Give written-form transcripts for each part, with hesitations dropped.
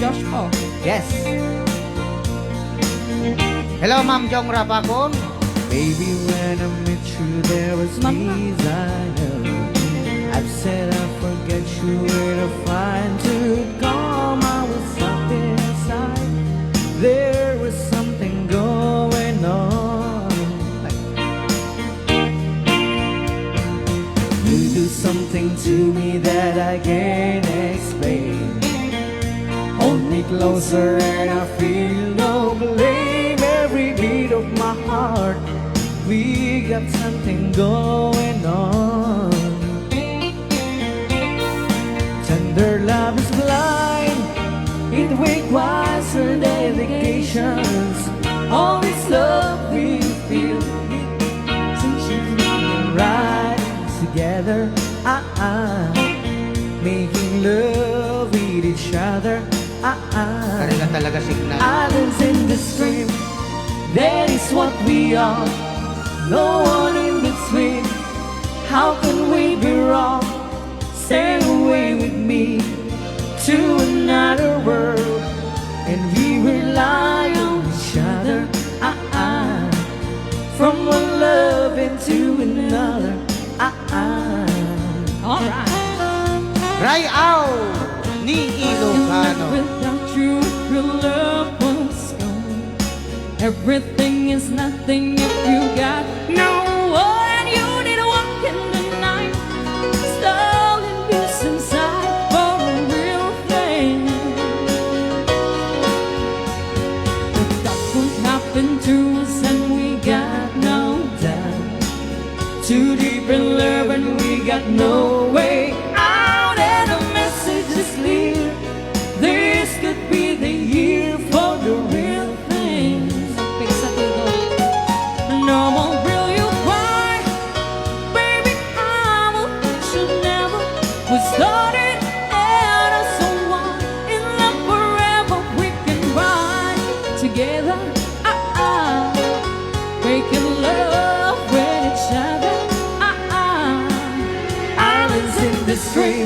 Josh mo. Yes. Hello, Ma'am Jong Rapakon. Baby, when I met you, there was desire. I've said I forget you, where to find to come. I was something inside. There was something going on. You do something to me that I can't explain. Hold me closer and I feel no blame. Every beat of my heart, we got something going on. Tender love is blind, it requires her dedications. All this love we feel, since she's right together, making love with each other. Kanila talaga signal. Islands in the stream, that is what we are. No one in between. How can we be wrong? Stay away with me to another world, and we rely on each other. From one love into another. Alright. Rayaw ni Ilocano. Without you, your love was gone. Everything is nothing if you got no one. You need to walk in the night, stolen peace inside for a real thing. But that's what happened to us, and we got no doubt. Too deep in love, and we got no way out, and the message is clear. This could be the year for the real things. No more will you cry, baby, I will hurt you never. We started out as someone in love forever. We can ride together, making love with each other. Islands in the stream,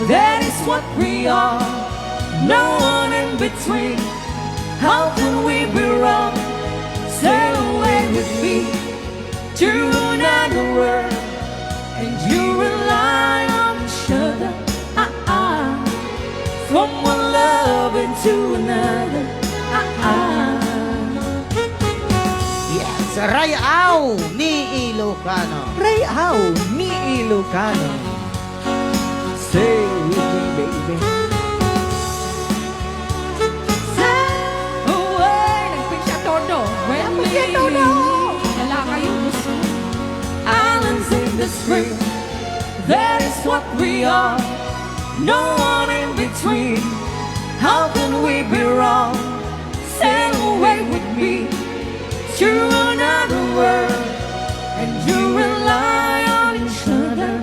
that is what we are. No one in between. How can we be wrong? Sail away with me to another world, and you rely on each other. From one love into another. Yes, Rayaw ni Ilocano. Rayaw ni Ilocano. Stay with me, baby. Islands in the stream, that is what we are. No one in between. How can we be wrong? Sail away with me to another world, and you rely on each other.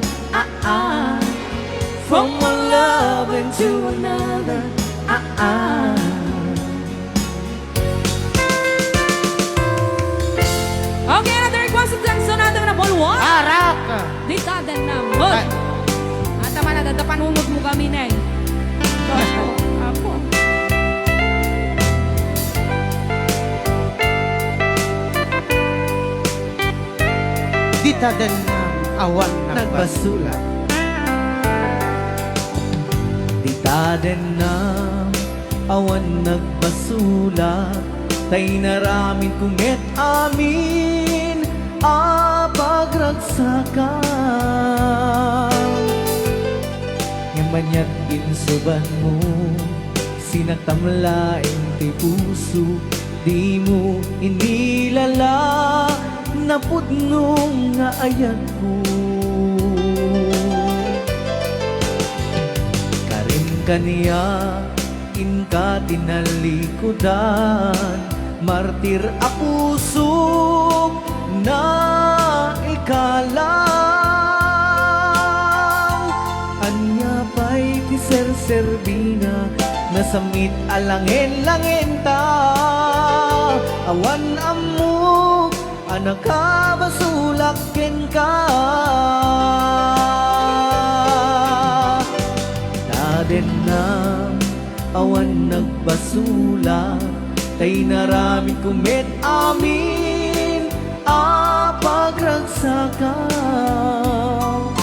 From one love into another. Okay, another request of Jackson natin na ball 1. Arak! Di taden na ball. Ay. At naman na dadapanunod mo kami, Neng. Ako. Dita din ng awan ng Nagbasula. Dita din na awan nagbasula. Tay naramin kumit amin pagragsakan. Yamanyan insuban mo, sinatamlaing ti puso. Di mo inilala na pudnong nga ayan ko. Karim kaniya inka tinalikudan, martir a puso na ikalang. Anya pa'y ti ser-serbina, nasamit alangin-langin ta. Awan amu, anak ka basulak ken ka. Taden na awan nagbasula, tay naramid kumit amin pagragsakaw.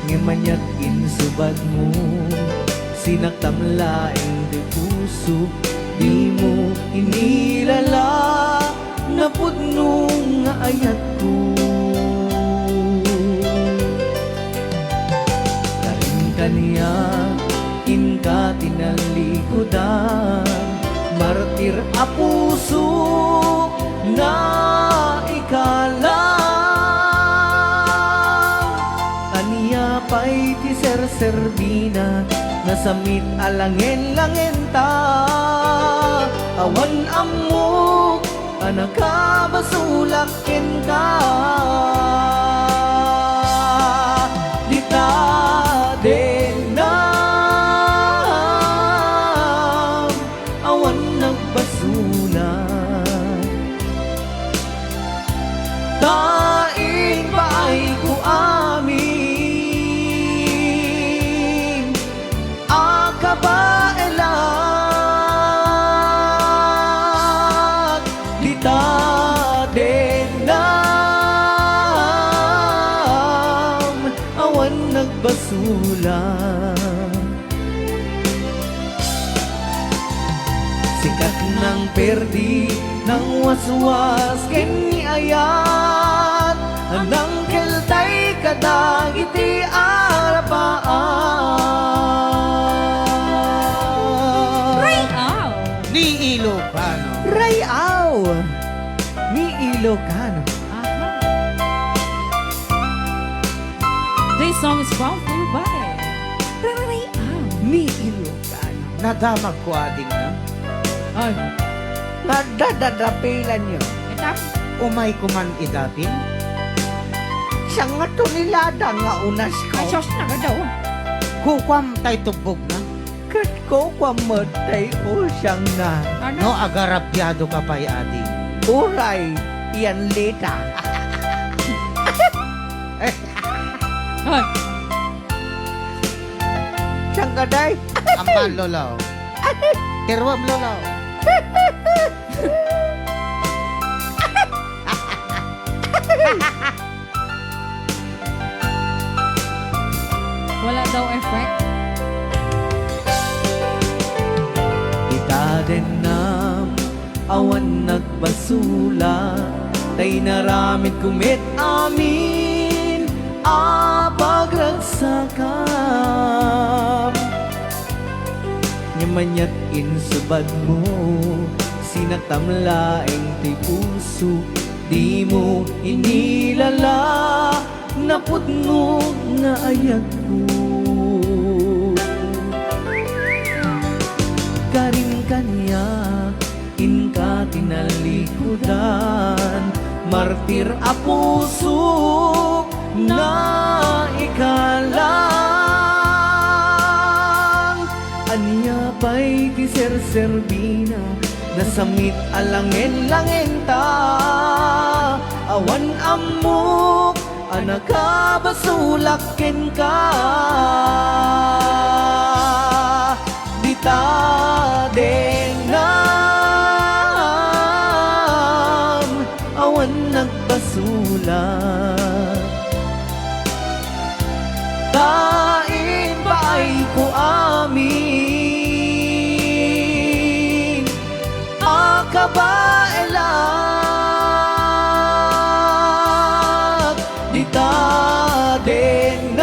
Ngimanyag insubad mo, sinaktam laing di puso, di mo inilala, napudno nga ayat ko. Karin kaniya, inka tinalikodan, martir a puso na ikalang. Aniya pa'y ti ser-serbina, nasamit alangen-langen ta, awan amok anakabasulak ken ka. Dita denam awan nagbasulat, tain paay ko amin akabaelat. Dita denam awan nagbasulat, sikat ng perdi ng waswas ken ni ayat, anang keltay kadagiti arapaan. Rayaw! Ni Ilocano. Rayaw ni Ilocano. This song is from Full Body. Rayaw! Ni Ilocano. Nadamag ko ading na. Ay, Nadadadapilan nyo. etap. Umay kuman idapin. Siya nga to nilada nga unas Ay, ko. Diyos na ka daw. Kukwam tay tubog na. Kat ko kwamatay o siyang na. No, Ano? agarapyado ka pa'y ading. Uray, yan lita. Ay, Siyang kaday. Ampal lolaw. Kirwam lolaw. wala daw effect. Kita din nam awan nagbasula, tay naramid kumit amin pagragsakam. Nyamanyat insubad mo, sinaktam laing ti puso, di mo inilala, napudno nga ayat ko. Karin kaniya, inka tinalikodan, martir a puso na ikalang. Anya pa'y ti ser-serbina, nasamit alangen-langen ta, awan amok anakabasulak ken ka. Dita denam awan nagbasulat, tain paay ko amin akabaelat. Dita denam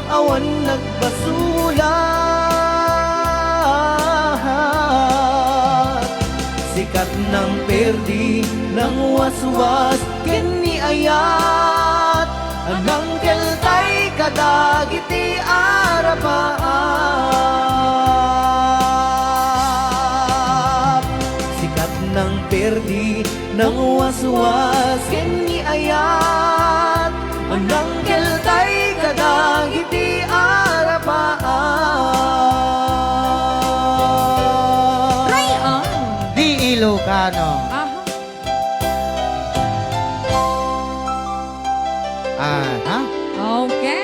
awan nagbasulat, sikat ng perdi ng waswas ken ni ayat, anang keltay kadagiti arapaan. Sikat ng perdi ng waswas ken ni ayat, anang keltay kadagiti arapaan. Rayaw! Ni Ilocano. Aha. Ah, ha? Okay.